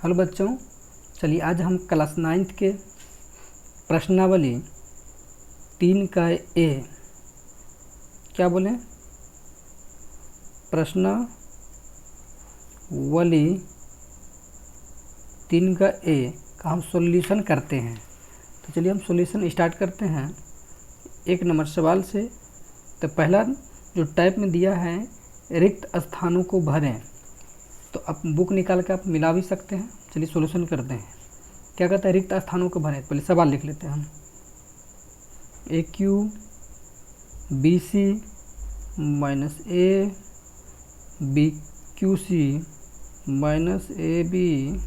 Hello बच्चों, चलिए आज हम क्लास 9th के प्रश्नावली 3 का ए क्या बोलें प्रश्नावली 3 का ए का हम सॉल्यूशन करते हैं। तो चलिए हम सॉल्यूशन स्टार्ट करते हैं 1 नंबर सवाल से। तो पहला जो टाइप में दिया है रिक्त स्थानों को भरें, तो आप बुक निकाल के आप मिला भी सकते हैं। चलिए सॉल्यूशन करते हैं। क्या कहता है रिक्त स्थानों को भरें। पहले सवाल लिख लेते हैं हम। A Q B C minus A B Q C minus A B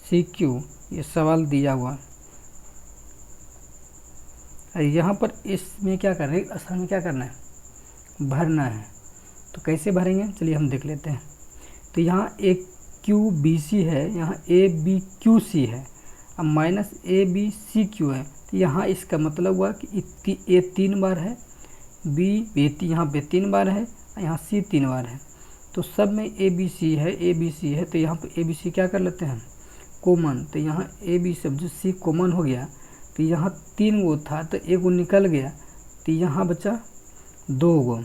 C Q, ये सवाल दिया हुआ है। यहाँ पर इसमें क्या करना है, रिक्त स्थान में क्या करना है, भरना है। तो कैसे भरेंगे चलिए हम देख लेते हैं। तो यहाँ ए क्यू बी सी है, यहाँ ए बी क्यू सी है, अब minus A B C Q है। तो यहाँ इसका मतलब हुआ कि ए 3 बार है, बी यहाँ पे 3 बार है, यहाँ सी 3 बार है। तो सब में ए बी सी है, ए बी सी है। तो यहाँ पे ए बी सी क्या कर लेते हैं, कॉमन। तो यहाँ ए बी सब जो सी कॉमन हो गया। तो यहाँ 3 गो था तो 1 गो निकल गया, तो यहाँ बचा 2 गो,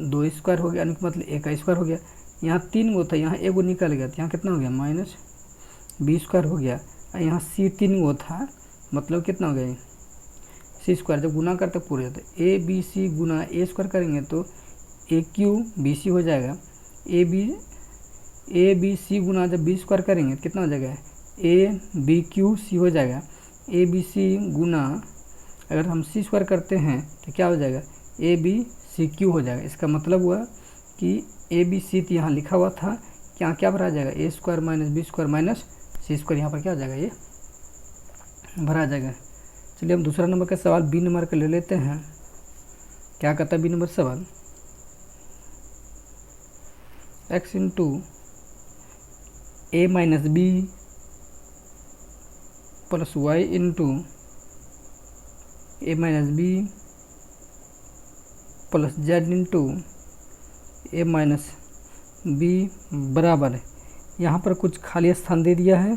2 स्क्वायर हो गया, मतलब 1 का स्क्वायर हो गया। यहाँ 3 गो था, यहाँ 1 गो निकल गया, तो यहाँ कितना हो गया माइनस बी स्क्वायर हो गया। और यहाँ सी 3 गो था, मतलब कितना हो गया सी स्क्वायर। जब गुना करते पूरे तो ए बी सी गुना ए स्क्वायर करेंगे तो ए क्यू बी सी हो जाएगा। ए बी सी गुना जब बी स्क्वायर करेंगे तो कितना हो जाएगा ए बी क्यू सी हो जाएगा। ए बी सी गुना अगर हम सी स्क्वायर करते हैं तो क्या हो जाएगा ए बी सी क्यू हो जाएगा। इसका मतलब हुआ कि ए बी सी तो यहाँ लिखा हुआ था, क्या क्या भरा जाएगा A square minus B square minus C square, यहाँ पर क्या हो जाएगा ये भरा जाएगा। चलिए हम दूसरा नंबर का सवाल बी नंबर का ले लेते हैं। क्या कहता है बी नंबर सवाल, X into A minus B plus Y into A minus B plus Z into A minus B बराबर है। यहाँ पर कुछ खाली स्थान दे दिया है,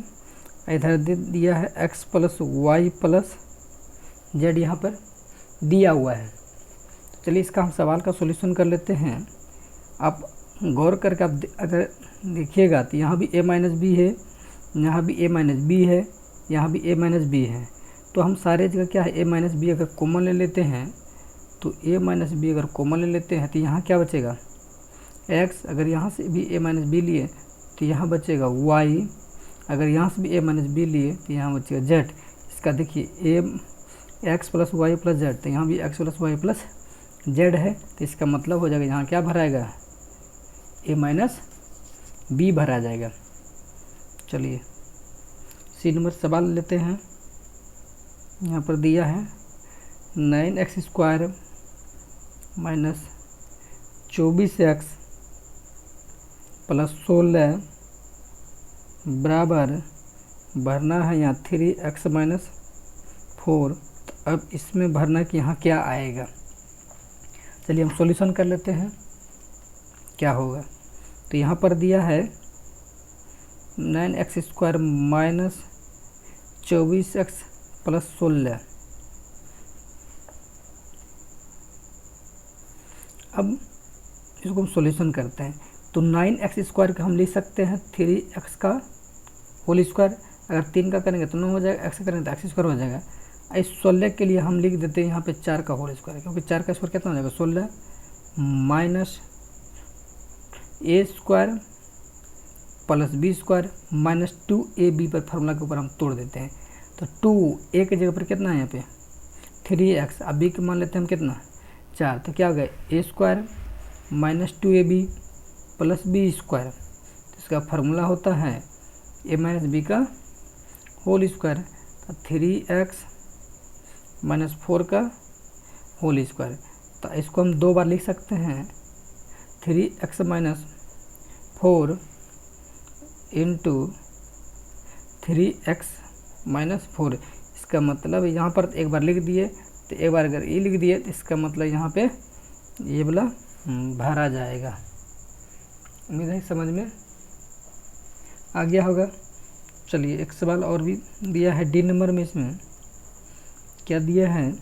इधर दे दिया है X plus Y plus Z यहाँ पर दिया हुआ है। चलिए इसका हम सवाल का सॉल्यूशन कर लेते हैं। आप गौर करके आप अगर देखिएगा तो यहाँ भी ए माइनस बी है, यहाँ भी ए माइनस बी है, यहाँ भी ए माइनस बी है। तो हम सारे जगह क्या है ए माइनस बी अगर कॉमन ले लेते हैं, तो ए माइनस बी अगर कॉमन ले लेते हैं तो यहाँ क्या बचेगा एक्स। अगर यहाँ से भी ए माइनस बी लिए तो यहाँ बचेगा वाई। अगर यहाँ से भी ए माइनस बी लिए तो यहाँ बचेगा जेड। इसका देखिए A X plus Y plus Z, तो यहाँ भी X plus Y plus Z है। तो इसका मतलब हो जाएगा यहाँ क्या भराएगा ए माइनस बी भरा जाएगा। चलिए सी नंबर सवाल लेते हैं। यहाँ पर दिया है 9x square minus 24x plus 16 बराबर भरना है यहाँ 3x माइनस 4। तो अब इसमें भरना कि यहाँ क्या आएगा। चलिए हम सॉल्यूशन कर लेते हैं क्या होगा। तो यहाँ पर दिया है 9x square minus 24x plus 16। अब इसको हम सॉल्यूशन करते हैं। तो 9x स्क्वायर का हम लिख सकते हैं 3x का होल स्क्वायर। अगर 3 का करेंगे तो 9 हो जाएगा, x का करेंगे तो x स्क्वायर हो जाएगा। इस 16 के लिए हम लिख देते हैं यहाँ पे 4 का होल स्क्वायर, क्योंकि 4 का स्क्वायर कितना हो जाएगा 16 minus A square plus B square minus 2ab पर फार्मूला के ऊपर हम तोड़ देते हैं। तो 2 ए की जगह पर कितना है यहाँ पे 3x, अब बी के मान लेते हैं हम कितना 4। तो क्या हो गया ए square minus 2ab plus B square. तो इसका फार्मूला होता है ए माइनस बी का होल स्क्वायर। तो 3x माइनस 4 का होल स्क्वायर। तो इसको हम 2 बार लिख सकते हैं 3x minus 4 into 3x minus 4। इसका मतलब यहाँ पर एक बार लिख दिए तो एक बार अगर ये लिख दिए तो इसका मतलब यहाँ पे ये वाला भरा जाएगा। उम्मीद है समझ में आ गया होगा। चलिए एक सवाल और भी दिया है डी नंबर में, इसमें क्या दिया है,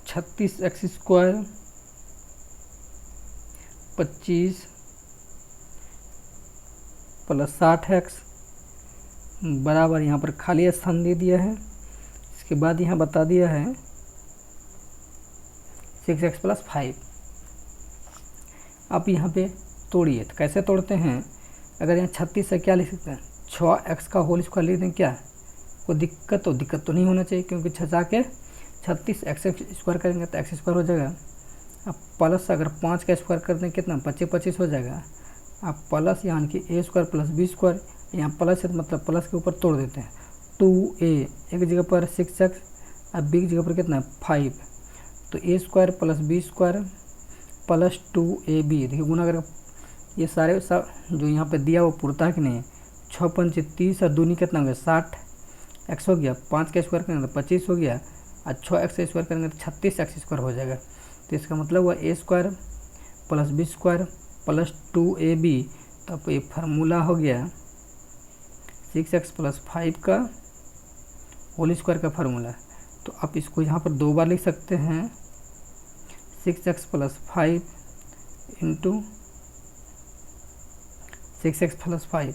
36x² 25 + 60x बराबर, यहाँ पर खाली स्थान दे दिया है। इसके बाद यहाँ बता दिया है 6x + 5। आप यहाँ पे तोड़िए, तो कैसे तोड़ते हैं, अगर यहाँ 36 से क्या लिख सकते हैं, 6x का होल स्क्वायर लिख दें, क्या कोई दिक्कत तो नहीं होना चाहिए, क्योंकि 6 के 36x² करेंगे तो x² हो जाएगा। अब प्लस अगर 5 का स्क्वायर कर दें कितना, 25 हो जाएगा। अब प्लस यानी कि a² + b², यहाँ प्लस है तो मतलब प्लस के ऊपर तोड़ देते हैं। 2a एक जगह पर 6x, अब b की जगह पर कितना है 5, तो a² + b² + 2ab, देखिए गुना कर, ये सारे सब जो यहाँ पे दिया वो पुरता है कि नहीं, 6 × 5 = 30 और दूनी कितना हो गया 60x हो गया, 5 का स्क्वायर करेंगे तो 25 हो गया, और 6x का स्क्वायर करेंगे तो 36x² हो जाएगा। तो इसका मतलब हुआ a² + b² + 2ab, तो ये फार्मूला हो गया 6x + 5 का होल स्क्वायर का फार्मूला। तो आप इसको यहाँ पर 2 बार लिख सकते हैं, 6x + 5 × 6x + 5।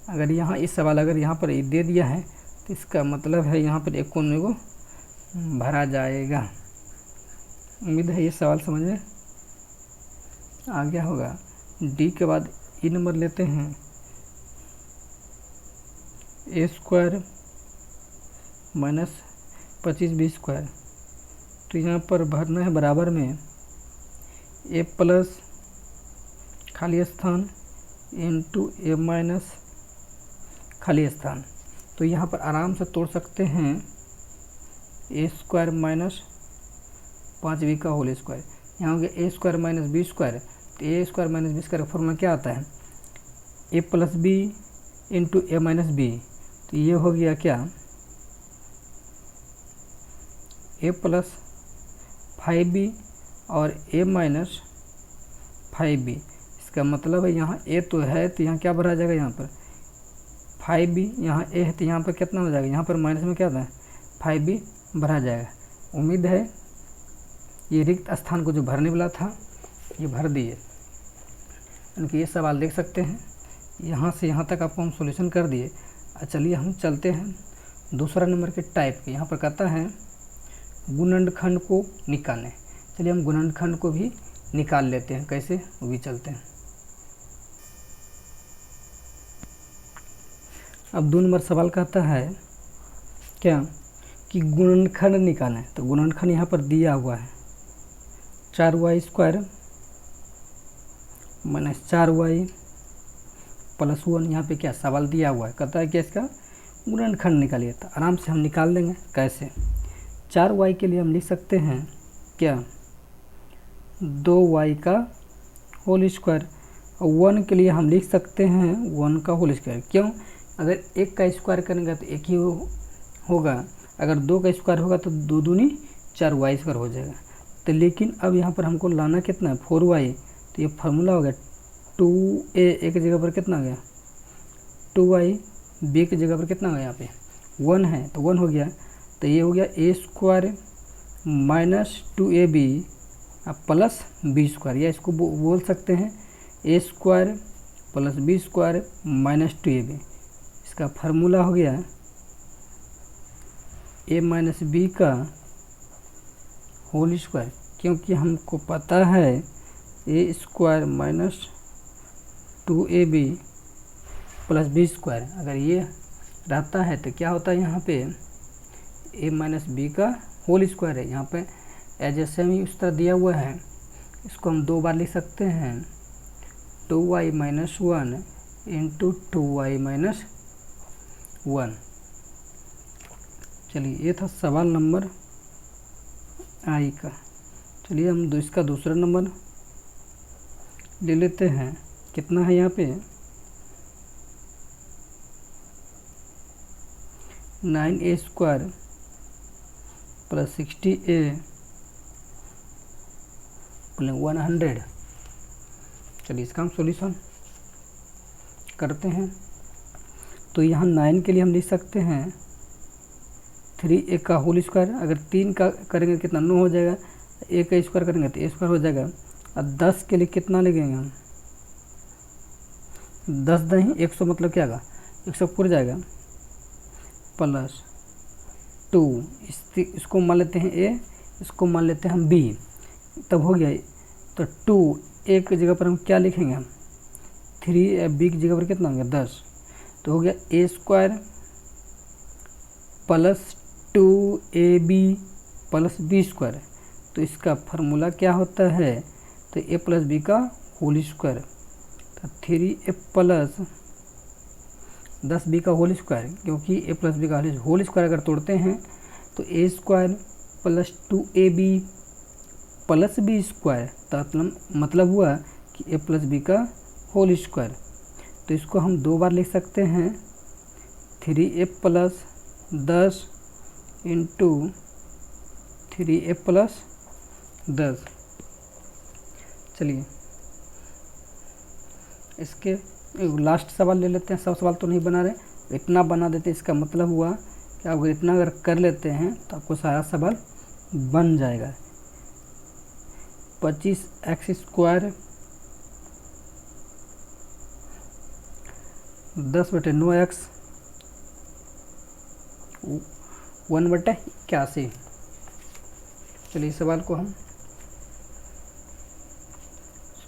अगर यहाँ इस सवाल अगर यहाँ पर दे दिया है तो इसका मतलब है यहाँ पर एक कोने को भरा जाएगा। उम्मीद है ये सवाल समझ में आ गया होगा। डी के बाद ई नंबर लेते हैं, a² - 25b²। तो यहाँ पर भरना है बराबर में a प्लस खाली स्थान इंटू a- खाली स्थान। तो यहाँ पर आराम से तोड़ सकते हैं a² - 5b का होल स्क्वायर। यहाँ हो गया a² - b², तो a² - b² का फॉर्मूला क्या आता है, a + b into a - b। तो ये हो गया क्या, a + 5b और a - 5b। इसका मतलब है यहाँ a तो है तो यहाँ क्या भरा जाएगा, यहाँ पर 5b, यहाँ a है तो यहाँ पर कितना हो जाएगा, यहाँ पर माइनस में क्या होता है 5b भरा जाएगा। उम्मीद है ये रिक्त स्थान को जो भरने वाला था ये भर दिए। यानी कि ये सवाल देख सकते हैं, यहाँ से यहाँ तक आपको हम सॉल्यूशन कर दिए। चलिए हम चलते हैं दूसरा नंबर के टाइप के। यहाँ पर कहता है गुणनखंड को निकालें। चलिए हम गुणनखंड को भी निकाल लेते हैं, कैसे वो भी चलते हैं। अब 2 नंबर सवाल कहता है क्या कि गुणनखंड निकालें। तो गुणनखंड यहाँ पर दिया हुआ है 4y² - 4y + 1। यहाँ पे क्या सवाल दिया हुआ है, कहता है कि इसका गुणनखंड निकालिए। तो आराम से हम निकाल लेंगे। कैसे, 4y के लिए हम लिख सकते हैं क्या 2y का होल स्क्वायर, और 1 के लिए हम लिख सकते हैं 1 का होल स्क्वायर। क्यों, अगर 1 का स्क्वायर करेंगे तो 1 ही होगा, अगर 2 का स्क्वायर होगा तो 2 दूनी 4y² हो जाएगा। तो लेकिन अब यहाँ पर हमको लाना कितना है 4y, तो ये फार्मूला हो गया 2a एक जगह पर कितना हो गया 2y, b की जगह पर कितना हो गया, यहाँ पे 1 है तो 1 हो गया। तो ये हो गया a² - 2ab + b², या इसको बोल सकते हैं a² + b² - 2ab। इसका फार्मूला हो गया a - b का होल स्क्वायर, क्योंकि हमको पता है a² - 2ab + b²। अगर ये रहता है तो क्या होता है, यहाँ पे a - b का होल स्क्वायर है। यहाँ पे जैसे ही उस तरह दिया हुआ है, इसको हम 2 बार लिख सकते हैं 2y - 1 इंटू 2y - 1। चलिए ये था सवाल नंबर आई का। चलिए हम इसका दूसरा नंबर ले लेते हैं। कितना है यहाँ पे 9a² + 60a + 100। चलिए इसका हम सॉल्यूशन करते हैं। तो यहाँ 9 के लिए हम लिख सकते हैं 3a का होल स्क्वायर, अगर 3 का करेंगे कितना 9 हो जाएगा, a का स्क्वायर करेंगे तो a स्क्वायर हो जाएगा। और 10 के लिए कितना लिखेंगे हम, 10 नहीं 100 मतलब क्या होगा 100 पूरा जाएगा प्लस 2, इसको मान लेते हैं a, इसको मान लेते हैं हम b, तब हो गया। तो 2 a की जगह पर हम क्या लिखेंगे हम 3b की जगह पर कितना हो गया 10, तो हो गया a square plus 2ab plus b square. तो इसका फार्मूला क्या होता है, तो a प्लस बी का होल स्क्वायर, तो 3a प्लस 10b का होल स्क्वायर, क्योंकि a प्लस बी का होल स्क्वायर अगर तोड़ते हैं तो a square plus 2ab plus B square, तो मतलब हुआ कि a प्लस बी का होल स्क्वायर। तो इसको हम 2 बार लिख सकते हैं 3a plus 10 into 3a plus 10। चलिए इसके लास्ट सवाल ले लेते हैं, सब सवाल तो नहीं बना रहे, इतना बना देते हैं। इसका मतलब हुआ कि आप इतना अगर कर लेते हैं तो आपको सारा सवाल बन जाएगा। 25x square 10/9x 1/81। चलिए इस सवाल को हम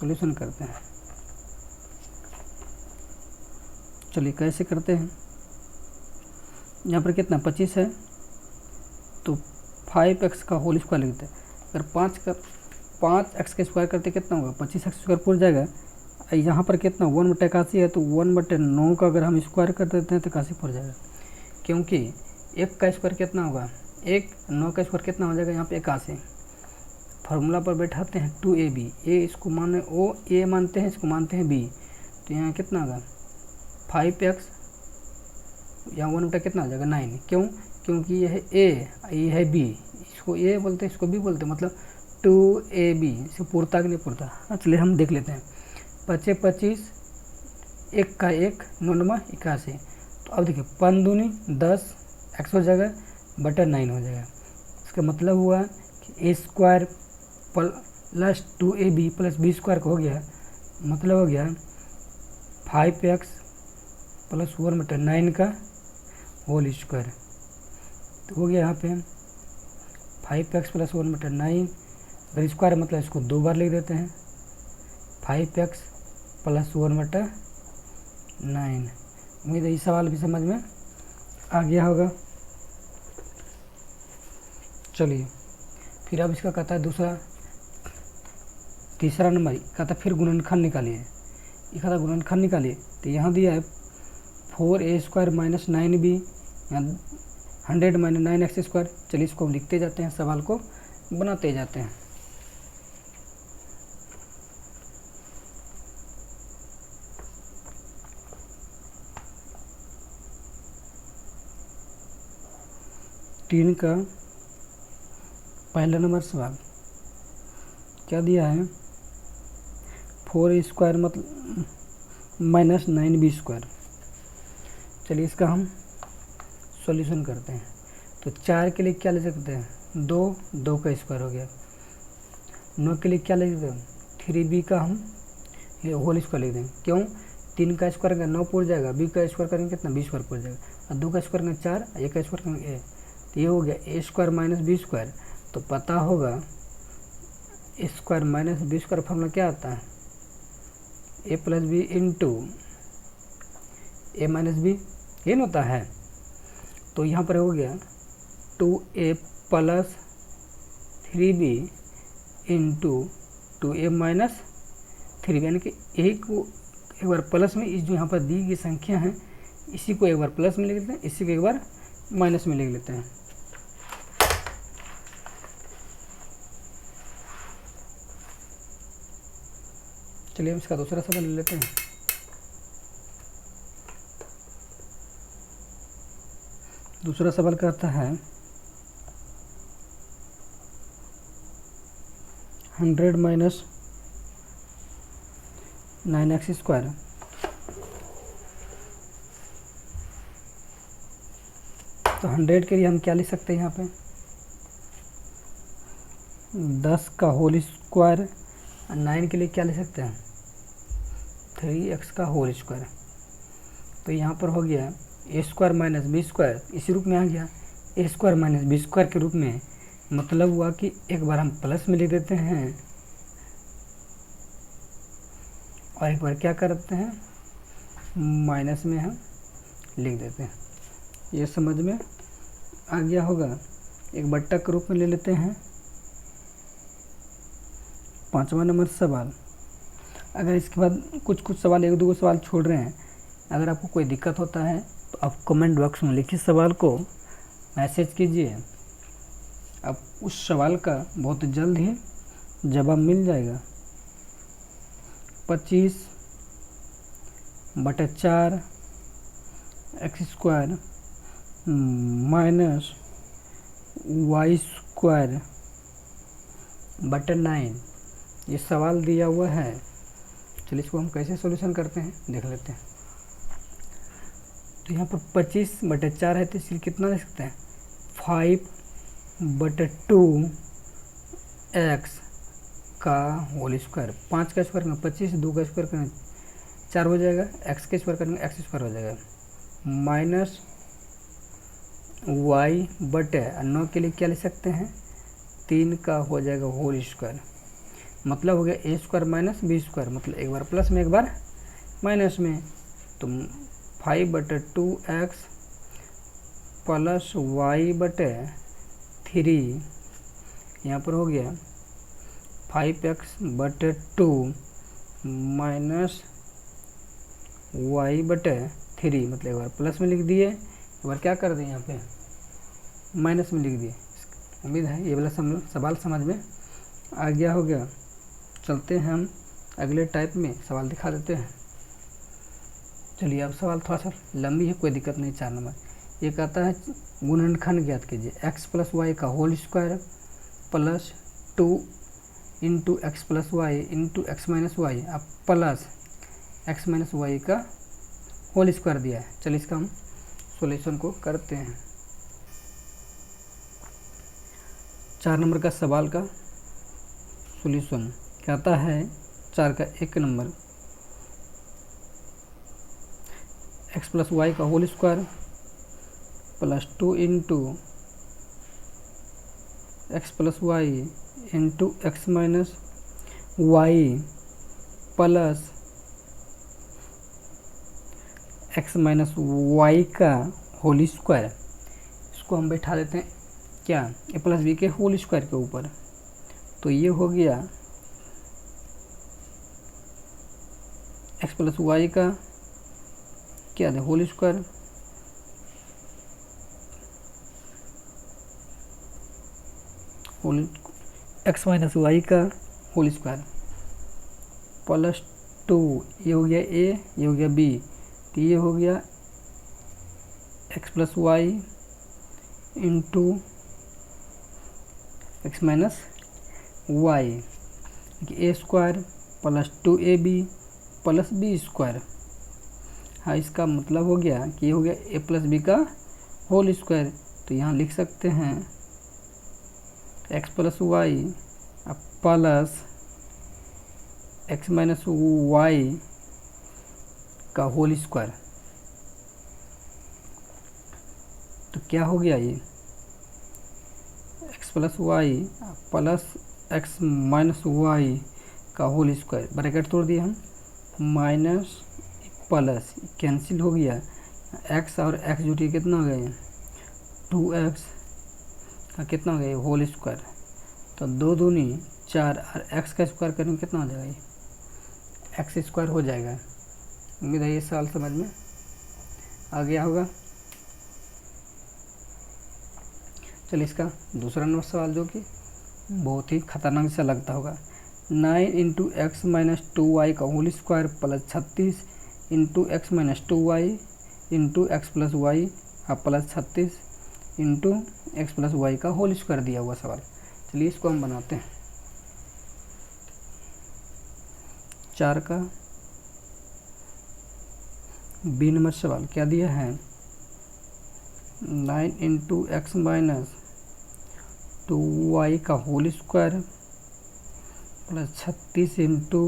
सॉल्यूशन करते हैं। चलिए कैसे करते हैं, यहाँ पर कितना 25 है तो 5x का होल स्क्वायर लिखते हैं। अगर 5x का स्क्वायर करते कितना होगा 25x स्क्वायर पूरा जाएगा। यहाँ पर कितना 1/81 है तो 1/9 का अगर हम स्क्वायर कर देते हैं तो 81 पूरा जाएगा, क्योंकि 1 का स्क्वायर कितना होगा 1, 9 का स्क्वायर कितना हो जाएगा यहाँ पे 81। फार्मूला पर बैठाते हैं 2ab, a इसको माने o, a मानते हैं, इसको मानते हैं b, तो यहाँ कितना होगा 5x, यहाँ 1 कितना हो जाएगा 9। क्यों, क्योंकि यह है a, ये है b, इसको a बोलते हैं, इसको b बोलते हैं, मतलब 2ab। इसको पूरता कि नहीं पूरता, चलिए हम देख लेते हैं। 25, 1 का 1, 9 81। तो अब देखिए 5 दूनी 10, x हो जाएगा बटा 9 हो जाएगा। इसका मतलब हुआ कि a square plus 2ab plus b square का हो गया, मतलब हो गया 5x प्लस 1/9 का होल स्क्वायर। तो हो गया यहाँ पे 5x प्लस 1/9, अगर स्क्वायर मतलब इसको 2 बार लिख देते हैं 5x प्लस 1/9। उम्मीद है ये सवाल भी समझ में आ गया होगा। चलिए फिर अब इसका कहता है तीसरा नंबर कहता है फिर गुणनखंड निकालिए। ये कहता है गुणनखंड निकालिए, तो यहाँ दिया है 4a स्क्वायर माइनस 9b, यहाँ 100 माइनस 9x स्क्वायर। चलिए इसको हम लिखते जाते हैं, सवाल को बनाते जाते हैं। तीन का पहला नंबर सवाल क्या दिया है 4a स्क्वायर मतलब माइनस 9b स्क्वायर। चलिए इसका हम सॉल्यूशन करते हैं। तो 4 के लिए क्या ले सकते हैं 2 का स्क्वायर हो गया। 9 के लिए क्या ले सकते हैं 3b का हम ये होल स्क्वायर लिख देंगे। क्यों, 3 का स्क्वायर करेंगे 9 पूरा जाएगा, b का स्क्वायर करेंगे कितना 20 स्क्वायर पूरा जाएगा, और 2 का स्क्वायर करेंगे 4, a का स्क्वायर करेंगे a, तो ये हो गया a square minus b square. तो पता होगा a square minus b square formula क्या आता है a plus B into a minus B, ये न होता है। तो यहाँ पर हो गया 2a plus 3b into 2a minus 3b, यानी कि एक बार प्लस में इस जो यहाँ पर दी गई संख्या है इसी को एक बार प्लस में लिख लेते हैं, इसी को एक बार माइनस में लिख लेते हैं। चलिए हम इसका दूसरा सवाल ले लेते हैं। दूसरा सवाल कहता है 100 माइनस 9x²। तो 100 के लिए हम क्या लिख सकते हैं यहाँ पे, 10 का होल स्क्वायर। 9 के लिए क्या लिख सकते हैं, 3x का होल स्क्वायर। तो यहाँ पर हो गया a² माइनस b², इसी रूप में आ गया a² माइनस b² के रूप में। मतलब हुआ कि एक बार हम प्लस में लिख देते हैं और एक बार क्या करते हैं, माइनस में हम लिख देते हैं। ये समझ में आ गया होगा। एक बट्टा के रूप में ले लेते हैं। 5वां नंबर सवाल। अगर इसके बाद कुछ सवाल, एक दो सवाल छोड़ रहे हैं, अगर आपको कोई दिक्कत होता है तो आप कमेंट बॉक्स में लिखिए, सवाल को मैसेज कीजिए। अब उस सवाल का बहुत जल्द ही जवाब मिल जाएगा। 25/4 x² माइनस y²/9 ये सवाल दिया हुआ है। चलिए इसको हम कैसे सॉल्यूशन करते हैं देख लेते हैं। तो यहाँ पर 25/4 है, तो इसलिए कितना लिख सकते हैं, 5/2 x का होल स्क्वायर। 5 का स्क्वायर करेंगे 25, 2 का स्क्वायर करेंगे 4 हो जाएगा, x का स्क्वायर करेंगे x² हो जाएगा, माइनस y/9 के लिए क्या लिख सकते हैं, 3 का हो जाएगा होल स्क्वायर। मतलब हो गया a² माइनस b², मतलब एक बार प्लस में एक बार माइनस में। तो 5/2x प्लस y/3, यहाँ पर हो गया 5x/2 माइनस y/3, मतलब एक बार प्लस में लिख दिए, एक बार क्या कर दें यहाँ पे माइनस में लिख दिए। उम्मीद है ये वाला सवाल समझ में आ गया होगा। चलते हैं हम अगले टाइप में सवाल दिखा देते हैं। चलिए अब सवाल थोड़ा सा लंबी है, कोई दिक्कत नहीं। 4 नंबर ये कहता है गुणनखंड ज्ञात कीजिए, x + y का whole square plus 2 into x plus Y into x minus Y, अब प्लस एक्स माइनस वाई का होल स्क्वायर दिया है। चलिए इसका हम सॉल्यूशन को करते हैं। 4 नंबर का सवाल का सॉल्यूशन कहता है 4 का 1 नंबर, एक्स प्लस वाई का whole square plus 2 into x plus Y into x minus Y plus x minus Y का होल स्क्वायर। इसको हम बैठा देते हैं क्या, ए प्लस बी के होल स्क्वायर के ऊपर। तो ये हो गया एक्स प्लस वाई का क्या है whole square X minus Y का होल स्क्वायर प्लस 2, ये हो गया ए, ये हो गया बी, तो ये हो गया x plus Y into x minus y, a square plus 2ab plus B square. हाँ, इसका मतलब हो गया कि ये हो गया ए प्लस बी का होल स्क्वायर। तो यहाँ लिख सकते हैं x plus Y plus x minus Y का होल स्क्वायर। तो क्या हो गया, ये x plus Y plus x minus Y का होल स्क्वायर, ब्रैकेट तोड़ दिए हम, माइनस प्लस कैंसिल हो गया, एक्स और एक्स जुटिए कितना हो गया 2x का कितना हो गया होल स्क्वायर। तो 2 दूनी 4 और एक्स का स्क्वायर करेंगे कितना हो जाएगा, ये एक्स स्क्वायर हो जाएगा। उम्मीद है ये सवाल समझ में आ गया होगा। चलिए इसका दूसरा नंबर सवाल जो कि बहुत ही खतरनाक सा लगता होगा, 9 इंटू एक्स माइनस 2y का whole square plus 36 into x minus 2y into x plus Y plus 36 into x plus Y का होल स्क्वायर दिया हुआ सवाल। चलिए इसको हम बनाते हैं। 4 का बी नंबर सवाल क्या दिया है, 9 इंटू एक्स माइनस 2y का whole square plus 36 into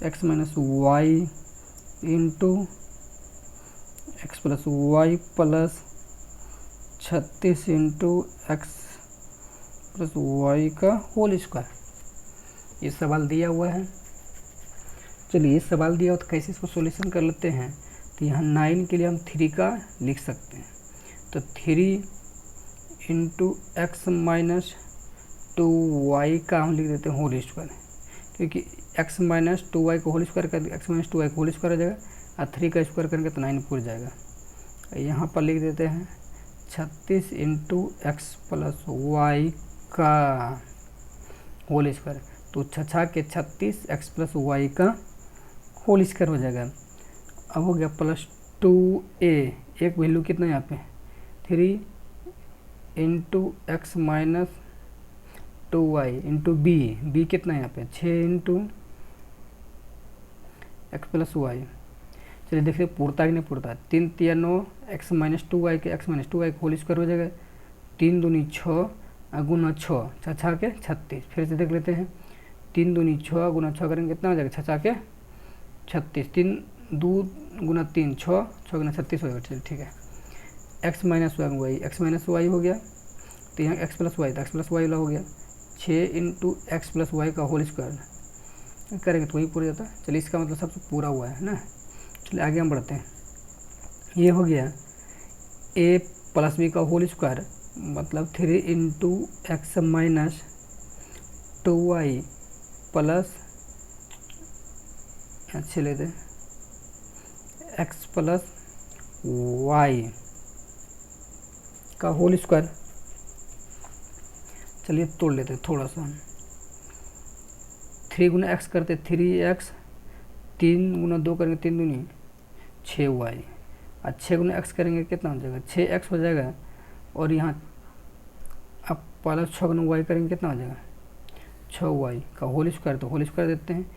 x minus Y into x plus Y plus 36 into x plus Y का होल स्क्वायर। ये सवाल दिया हुआ है। चलिए ये सवाल दिया हो तो कैसे इसको सॉल्यूशन कर लेते हैं। तो यहाँ 9 के लिए हम 3 का लिख सकते हैं, तो 3 इंटू एक्स माइनस 2y का हम लिख देते हैं होल स्क्वायर, क्योंकि एक्स माइनस 2y को होल स्क्वायर कर एक्स माइनस 2y को होल स्क्वायर हो जाएगा और 3 का स्क्वायर करेंगे तो 9 पूरा जाएगा। यहाँ पर लिख देते हैं 36 इंटू एक्स प्लस वाई का होल स्क्वायर, तो 6 के 36 एक्स प्लस वाई का होल स्क्वायर हो जाएगा। अब हो गया प्लस 2a, एक वैल्यू कितना यहाँ पे 3 into x minus 2y into B कितना यहाँ पे 6 इंटू एक्स प्लस वाई। चलिए देखिए पूरता कि नहीं पूरता, 3 3 9 एक्स माइनस 2y के एक्स माइनस 2y का होल स्क्वायर हो जाएगा, 3 दूनी 6 गुना 6 6 के 36। फिर से देख लेते हैं, 3 दूनी 6 गुना 6 करेंगे कितना हो जाएगा 6 के 36, 3 2 गुना 3 6 गुना 36 हो जाएगा। चलिए ठीक है, X minus Y X minus Y हो गया, तो यहाँ एक्स प्लस वाई तो एक्स प्लस वाई वाला हो गया, 6 इंटू एक्स प्लस वाई का होल स्क्वायर करेंगे तो वही पूरा जाता है। चलिए इसका मतलब सबसे पूरा हुआ है ना। चलिए आगे हम बढ़ते हैं, ये हो गया a प्लस बी का होल स्क्वायर मतलब 3 into x minus 2y plus अच्छे लेते एक्स प्लस वाई का होल स्क्वायर। चलिए तोड़ लेते हैं थोड़ा सा, 3 गुना एक्स करते 3x, 3 गुना 2 करेंगे 3 दूनी 6y, और 6 गुना एक्स करेंगे कितना हो जाएगा 6x हो जाएगा, और यहाँ अब प्लस 6 गुना वाई करेंगे कितना हो जाएगा 6y का होल स्क्वायर। तो होल स्क्वायर देते हैं,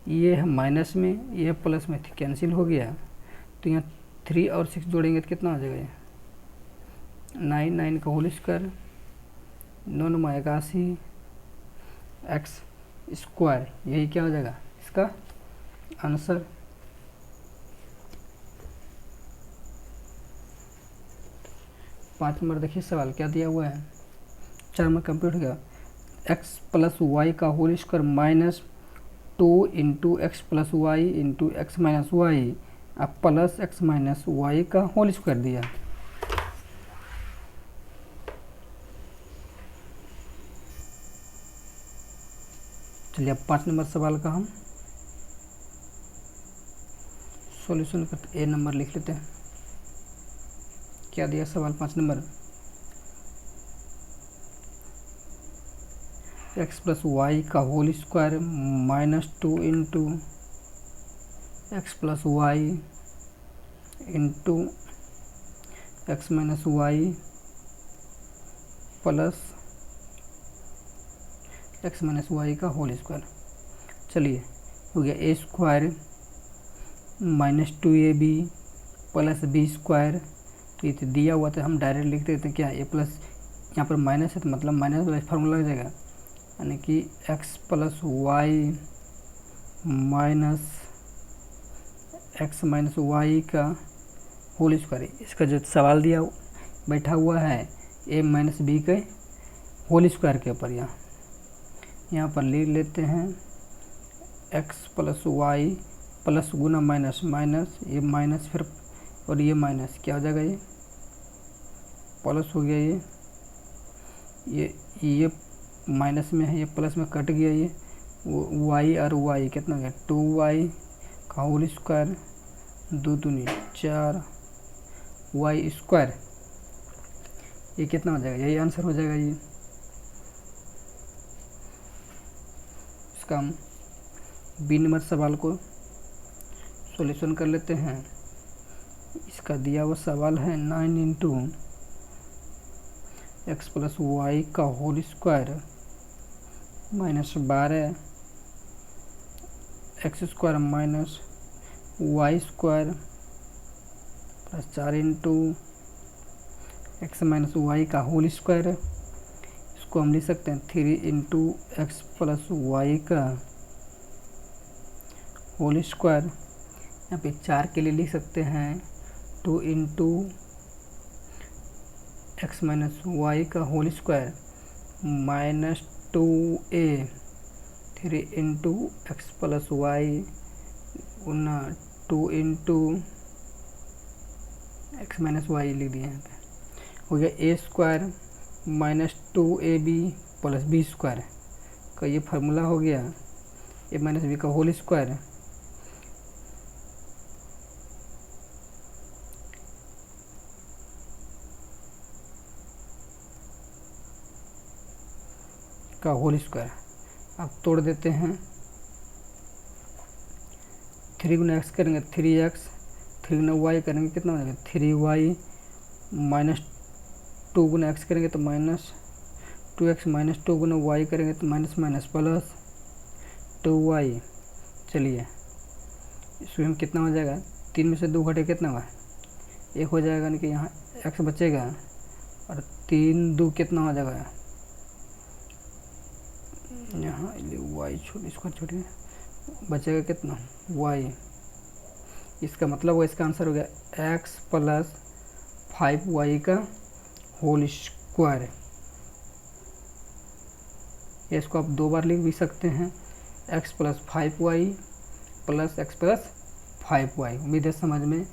ये है माइनस में ये प्लस में कैंसिल हो गया, तो यहाँ 3 और 6 जोड़ेंगे तो कितना हो जाएगा ये 9 9 का होल स्क्वायर 9 9 81 एक्स स्क्वायर, यही क्या हो जाएगा इसका आंसर। पाँच नंबर देखिए सवाल क्या दिया हुआ है, 4 नंबर कंप्लीट हो गया। एक्स प्लस वाई का whole square minus 2 into x plus Y into x minus Y अब प्लस एक्स माइनस वाई का होल स्क्वायर दिया। चलिए अब 5 नंबर सवाल का हम सॉल्यूशन करते, ए नंबर लिख लेते हैं। क्या दिया सवाल 5 नंबर, एक्स प्लस वाई का whole square minus 2 into x plus Y into x minus Y plus x minus Y का होल स्क्वायर। चलिए हो गया ए square minus 2ab plus B square, तो ये तो दिया हुआ था हम डायरेक्ट लिख देते हैं क्या ए प्लस, यहाँ पर माइनस है तो मतलब माइनस वाला फार्मूला लग जाएगा, यानी कि X plus Y minus X minus Y का होल स्क्वायर। इसका जो सवाल दिया बैठा हुआ है ए माइनस बी के होल स्क्वायर के ऊपर, यहाँ पर लिख लेते हैं एक्स प्लस वाई प्लस गुना माइनस माइनस ये माइनस फिर और ये माइनस क्या हो जाएगा ये प्लस हो गया, ये माइनस में है ये प्लस में कट गया, ये वाई और वाई कितना हो गया 2y का होल स्क्वायर 2 दूनी 4 वाई स्क्वायर, ये कितना हो जाएगा यही आंसर हो जाएगा। ये इसका हम बी नंबर सवाल को सॉल्यूशन कर लेते हैं। इसका दिया हुआ सवाल है 9 इंटू एक्स प्लस वाई का whole square minus 12 X square minus Y square plus 4 into x minus Y का होल स्क्वायर है। इसको हम लिख सकते हैं 3 इंटू एक्स प्लस वाई का होल स्क्वायर। यहाँ पे 4 के लिए लिख सकते हैं 2 इंटू एक्स माइनस वाई का whole square minus 2a 3 into x plus Y 2 into x minus Y लिख दिया। यहाँ पे हो गया ए square minus 2ab plus B square का ये फार्मूला हो गया ए माइनस बी का होल स्क्वायर का होल स्क्वायर। अब तोड़ देते हैं, 3 गुना एक्स करेंगे 3x, 3 गुना वाई करेंगे कितना हो जाएगा 3y, माइनस 2 गुना एक्स करेंगे तो माइनस 2x, माइनस 2 गुना वाई करेंगे तो माइनस माइनस प्लस 2y। चलिए इसमें कितना हो जाएगा, 3 में से 2 घटे कितना हुआ 1 हो जाएगा, यानी कि यहाँ x बचेगा और 3 2 कितना हो जाएगा, यहाँ y छोड़ इसको छोड़िए बचेगा कितना y। इसका मतलब वो इसका आंसर हो गया x प्लस 5y का होल स्क्वायर। इसको आप 2 बार लिख भी सकते हैं x plus 5y plus x plus 5y। उम्मीद है समझ में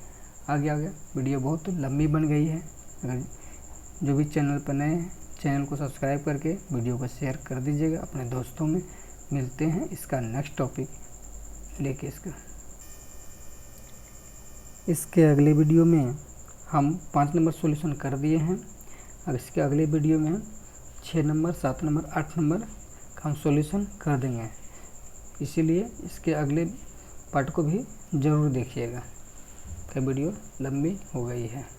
आ गया। वीडियो बहुत लंबी बन गई है। अगर जो भी चैनल पर नए हैं चैनल को सब्सक्राइब करके वीडियो को शेयर कर दीजिएगा अपने दोस्तों में। मिलते हैं इसका नेक्स्ट टॉपिक लेके। इसके अगले वीडियो में हम 5 नंबर सॉल्यूशन कर दिए हैं। अब इसके अगले वीडियो में 6 नंबर 7 नंबर 8 नंबर का हम सॉल्यूशन कर देंगे, इसीलिए इसके अगले पार्ट को भी ज़रूर देखिएगा। वीडियो लंबी हो गई है।